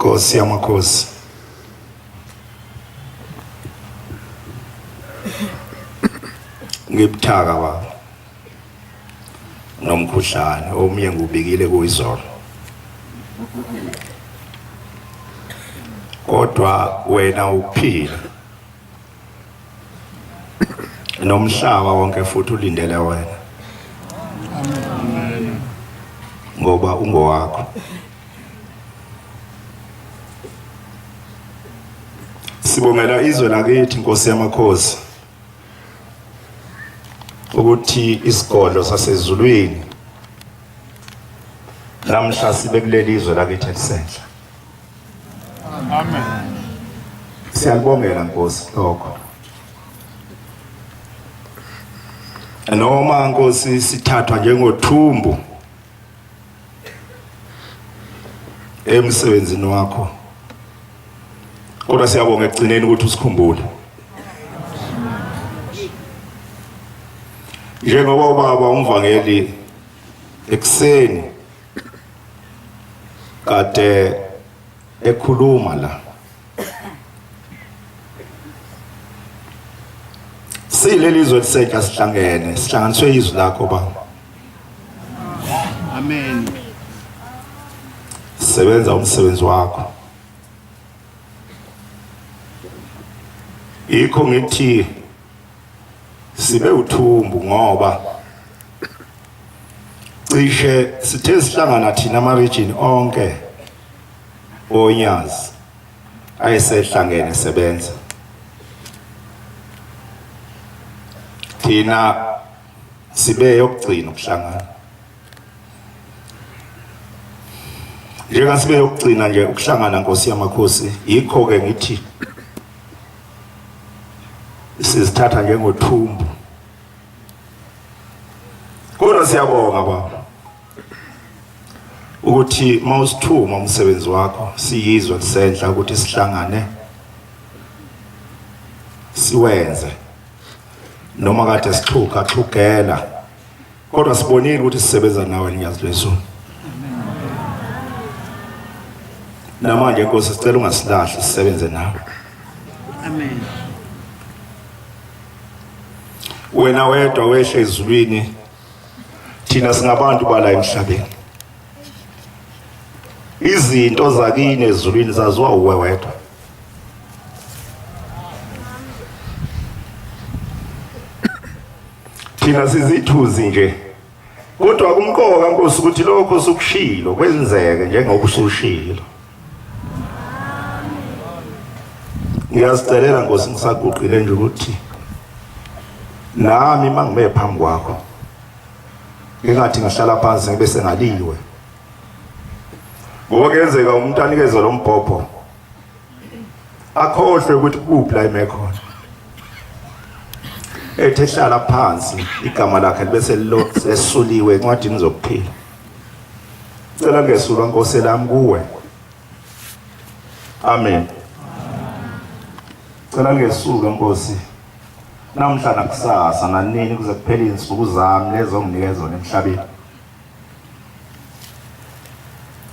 Nkosi yamakhosi, ngibuthaka baba nomkhuhlane omnye ngubikile kuyizolo, kodwa wena uphila nomhlaba wonke futhi ulindele wena ngoba ungowakho. Sibongela izwe lakithi Nkosi yamakhosi ukuthi isigodlo sasezulwini namhla sibe kuleli izwe lakithi elisenhla. Amen. Siyalibongela Nkosi lokho. Noma Nkosi sithathwa njengothumbu emsebenzini wakho, kodwa siyabonga ekugcineni ukuthi usikhumbule. Njengoba ubaba umvangeli ekseni kade ekhuluma la, sileli izwe lisenhla sihlangene, sihlanganiswe izwi lakho baba. Amen. Sebenza umsebenzi wakho. Yikho ngithi sibe uthumbu ngoba cishe sithe sihlangana thina ama-region onke onyazi ayesehlangene sebenza. Thina sibe yokugcina ukuhlangana. njengasibe yokugcina nje ukuhlangana Nkosi yamakhosi yikho ke ngithi sizithatha njengothumbu. Kodwa siyabonga baba ukuthi mawusithuma umsebenzi wakho siyizwe lisendla ukuthi sihlangane siwenze noma kade sixhugela kodwa sibonile ukuthi sisebenza nawe ngiyazi leso. Namanje Nkosi sicela ungasilahli sisebenze nawe. Amen. Wena wedwa wehle ezulwini thina singabantu bala emhlabeni. Izinto zakini ezulwini zaziwa uwe wedwa. Thina sizithuzi nje. Kodwa kumqoka Nkosi ukuthi lokho sokushilo kwenzeke njengoba usushilo. Ngiyasicelela Nkosi ngisaguqile nje ukuthi nami mangibe phambi kwakho ngingathi ngahlala phansi ngibe sengaliwe. Ngokwenzeka umuntu anikeze lo mbhobho akhohlwe ukuthi kuphi la imekhona. Ethe hlala phansi igama lakhe bese lesuliwe encwadini zokuphila. Cela ngesulwa Nkosi lami kuwe. Amen. Cela ngesulwa Nkosi namhla nakusasa nanini kuze kuphele insuku zami lezo nginikeza zona emhlabeni.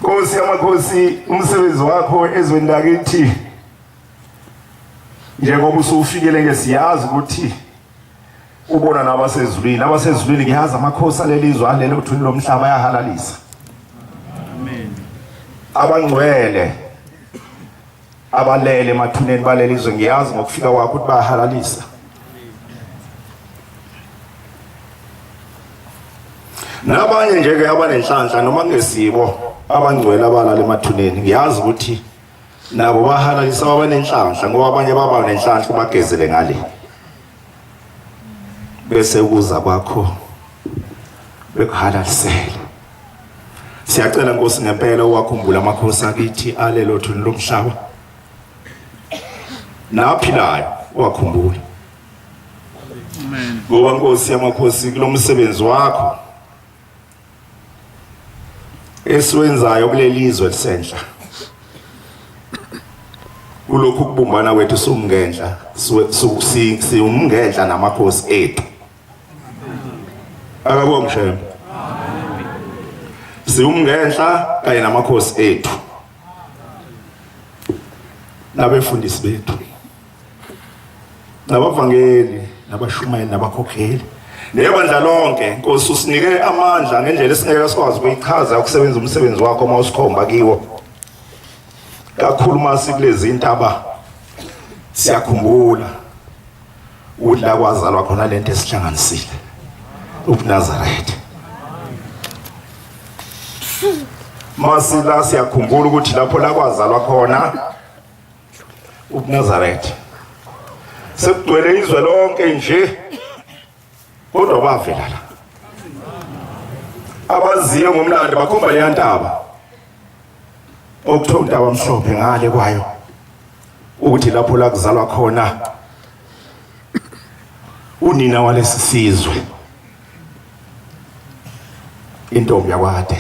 Nkosi yamakhosi umsebenzi wakho ezweni lakithi njengoba usufikele ngesiyazi ukuthi ubona nabasezulwini ngiyazi amakhosi alelizwe alele uthuli lomhlaba ayahalalisa. Amen. Abangcwele abalele emathuneni balelizwe ngiyazi ngokufika kwakho ukuthi bayahalalisa. Nabanye nje ke abanenhlanhla noma ngesibo abangcwele abalala emathuneni ngiyazi ukuthi nabo bahalalisa abanenhlanhla ngoba abanye baba nenhlanhla bagezele ngale. Bese ukuza kwakho bekuhalalisele. Siyacela Nkosi ngempela uwakhumbula amakhosi akithi alelo thuni lomhlaba. Naphilayo uwakhumbula. Amen. Ngoba Nkosi yamakhosi kulomsebenzi wakho esiwenzayo kulelizwe lisendla. Kulokhu kubumbana kwethu sumngendla siyumngendla namakhosi ethu. Akabonga mshembe. Siyumngendla kanye namakhosi ethu. Nabefundisi bethu. Nabavangeli, nabashumayeli, nabakhokheli. Nebandla lonke Nkosi usinike amandla ngendlela esingeke sikwazi ukuyichaza ukusebenza umsebenzi wakho mawusikhomba kiwo. Kakhulu masi kulezi intaba siyakhumbula ukuthi la kwazalwa khona lento esihlanganisile ubuNazaretha. Masi la siyakhumbula ukuthi lapho la kwazalwa khona ubuNazaretha. Sekugcwele izwe lonke nje kodwa bavela la. Abaziyo ngomlando bakhomba le ntaba. Okuthiwa intaba mhlophe ngale kwayo ukuthi lapho la kuzalwa khona unina walesi sizwe intombi yakwade.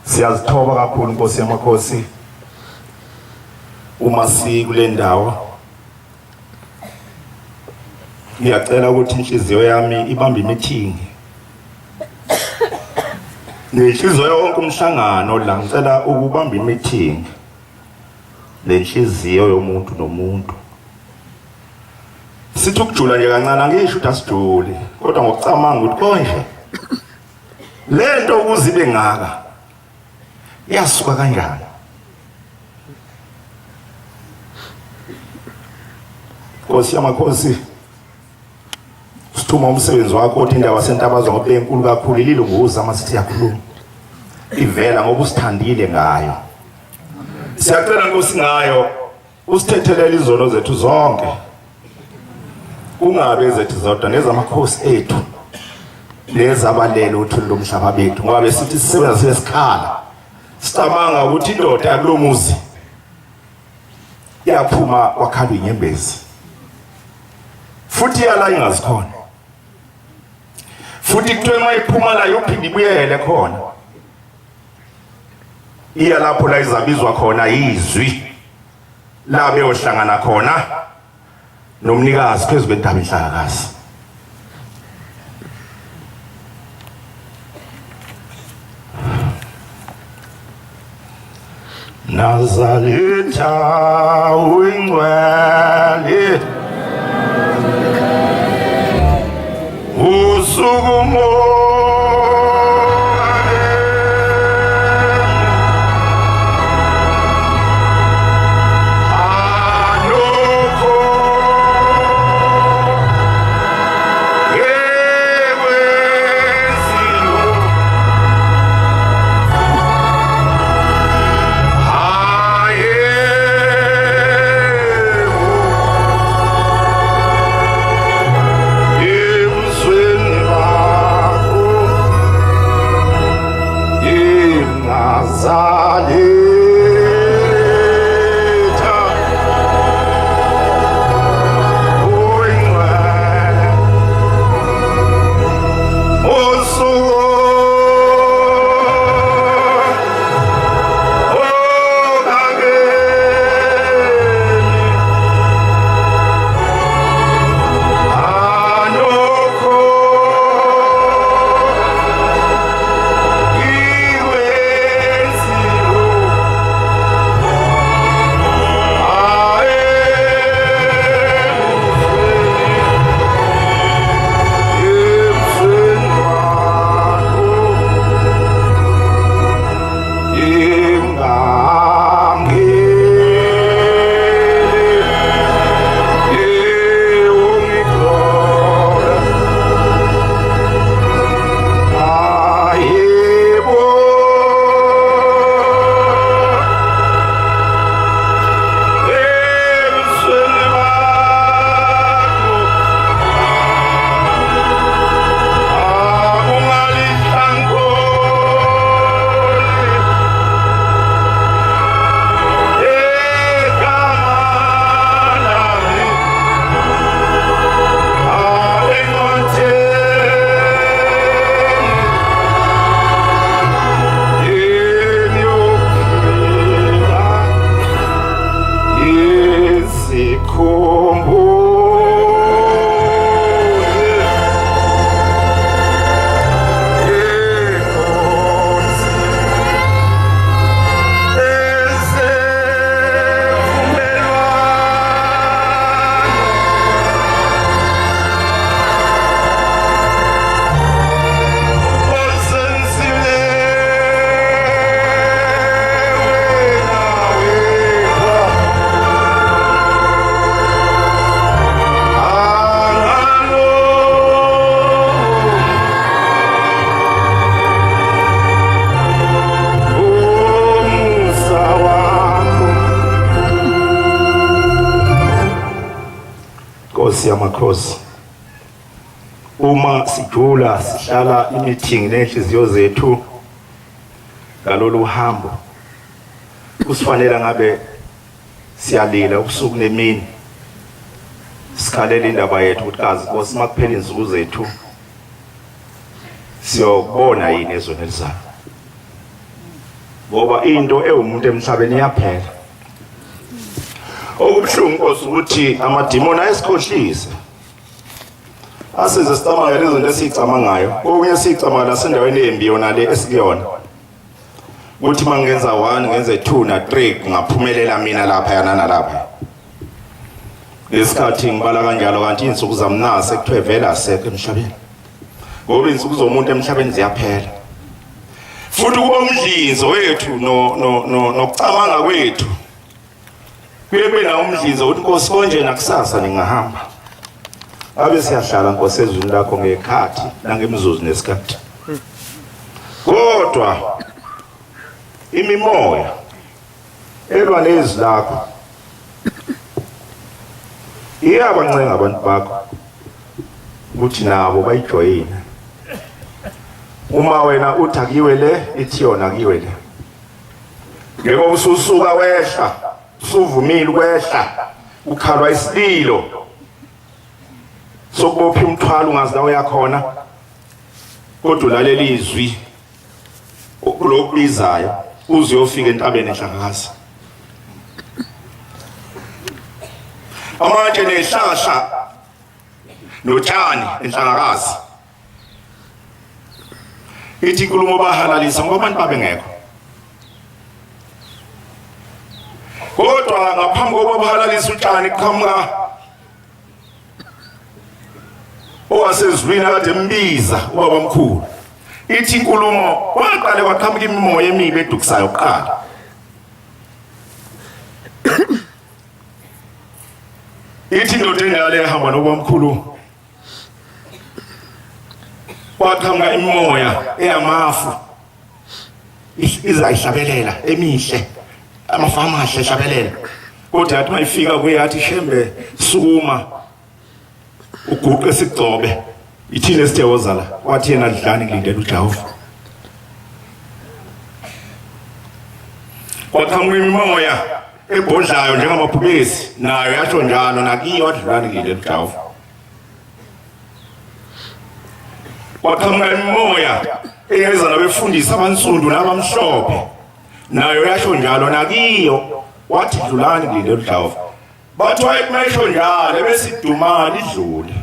Siyazithoba kakhulu Nkosi yamakhosi uma sikule ndawo. Ngiyacela ukuthi inhliziyo yami ibambe imeeting. Nenhliziyo yonke umhlangano la ngicela ukubamba imeeting. Lenhliziyo yomuntu nomuntu. Sithi ukujula nje kancane angisho ukuthi asijule kodwa ngokucabanga ukuthi konje lento ukuzibe ngaka yasuka kanjani. Nkosi yamakhosi sithuma umsebenzi wakho uthi indaba sentabazwa ngoba enkulu kakhulu ililunguza masithi yakhuluma ivela ngoba usithandile ngayo. Siyacela Nkosi ngayo usithethelele izono zethu zonke kungabe zethu zodwa nezamakhosi ethu nezabalelo uthuli lomhlaba bethu ngoba besithi sisebenza sisikhala sicabanga ukuthi indoda yakulomuzi yaphuma kwakhalwa inyembezi futhi yala ingazikhona futhi kuthiwe uma iphuma la yophinde ibuyele khona iya lapho la izabizwa khona izwi la beyohlangana khona nomnikazi phezu kwentaba enhlakazi Nazaretha uyingcwele usuku Yamakhosi uma sijula sihlala imeeting nenhliziyo zethu ngalolu hambo kusifanele ngabe siyalila ubusuku nemini sikhalela indaba yethu ukuthi kazi Nkosi makuphela insuku zethu siyobona yini ezweni elizayo ngoba into ewumuntu emhlabeni iyaphela okubuhlungu Nkosi ukuthi amadimoni ayesikhohlisa asize sicabanga izinto esicamangayo okunye sicabanga nasendaweni embi yona le esikuyona ukuthi mangenza 1 ngenze 2 na 3 ngaphumelela mina lapha yana nalapha lesikhathi ngibala kanjalo kanti insuku zamnasi ekuthiwe vela asekho emhlabeni ngoba insuku zomuntu emhlabeni ziyaphela futhi kuba umdlinzo wethu nokucabanga kwethu kube na umdlinzo uthi Nkosi konje nakusasa ningahamba abe siyahlala Nkosi ezweni lakho ngekhathi nangemzuzu nesikhathi kodwa imimoya elwa nezwi lakho iyabancenga abantu bakho ukuthi nabo bayijoyine. Uma wena uthakiwe le ithi yona kiwe le. Ngeke ususuka wehla, usuvumile ukwehla, ukhalwa isililo. Sokubopha umthwalo ungazi la uyakhona. Kodwa lalela izwi lokubizayo uze uyofika entabeni enhlangakazi. Amanje nehlahla notshani enhlangakazi. Ithi inkulumo bahalalisa ngoba abantu babengekho. Kodwa ngaphambi kokuba bahalalisa utshani kuqhamuka owasezulwini akade embiza ubaba omkhulu. Ithi inkulumo waqale kwaqhamuka imimoya emibi edukisayo kuqala. Ithi indoda endala ehamba nobaba omkhulu kwaqhamuka imimoya eyamafu izayihlabelela emihle, amafama ahle ehlabelela. Kodwa yathi mayifika kuye yathi shembe sukuma uguqe sigcobe. Ithini esithe wozala wathi yena adlani ngilindele uJehova. Kwaqhamuka imimoya ebhodlayo njengamabhubesi nayo yasho njalo nakiyo adlani ngilindele uJehova. Kwaqhamuka imimoya eyeza nabefundisi abansundu nabamhlophe nayo yasho njalo nakiyo wathi dlulani ngilindele uJehova. Bathi wayesho njalo besidumana idlule.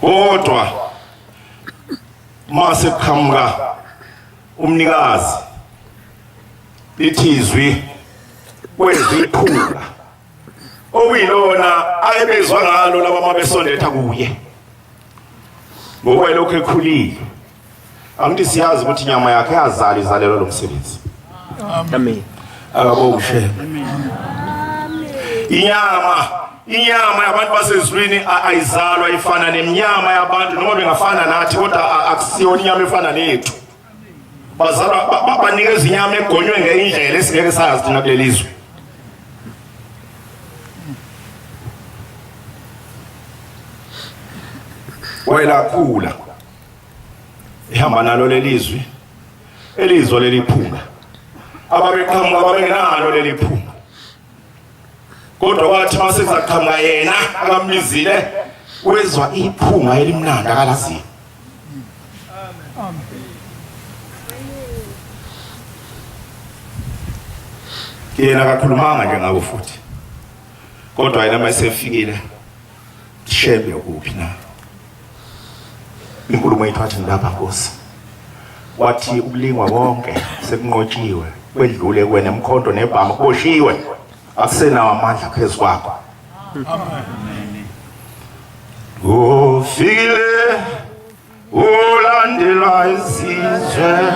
Kodwa mase kuqhamuka umnikazi ithizwi kweziphula okuyilona ayebezwa ngalo laba mabesondetha kuye. Ngoba lokho ekhulile angithi siyazi ukuthi inyama yakhe yazala izalelwa lo msebenzi. Amen. Akabonge. Inyama yabantu basezulwini ayizalwa ifana neminyama yabantu noma bengafana nathi kodwa akusiyona inyama efana nethu. Bazalwa banikeza inyama egonywe ngeindlela esingeke sazi thina kulelizwe. Wela khula ihamba nalo lelizwi elizwe leliphunga. Ababeqhamuka ababengenalo leliphunga. Kodwa wathi mase kuqhamuka yena akambizile wezwa iphunga elimnandi akalaziyo. Yena akakhulumanga nje ngabo futhi. Kodwa yena mayesefikile shebe kuphi na. Inkulumo yethu athi ngilapha Nkosi. Wathi ukulingwa konke sekunqotshiwe kwedlule kuwe nemkhonto nebhama kuboshiwe akusenawo amandla phezu kwakho. Amen. Ufikile ulandela izizwe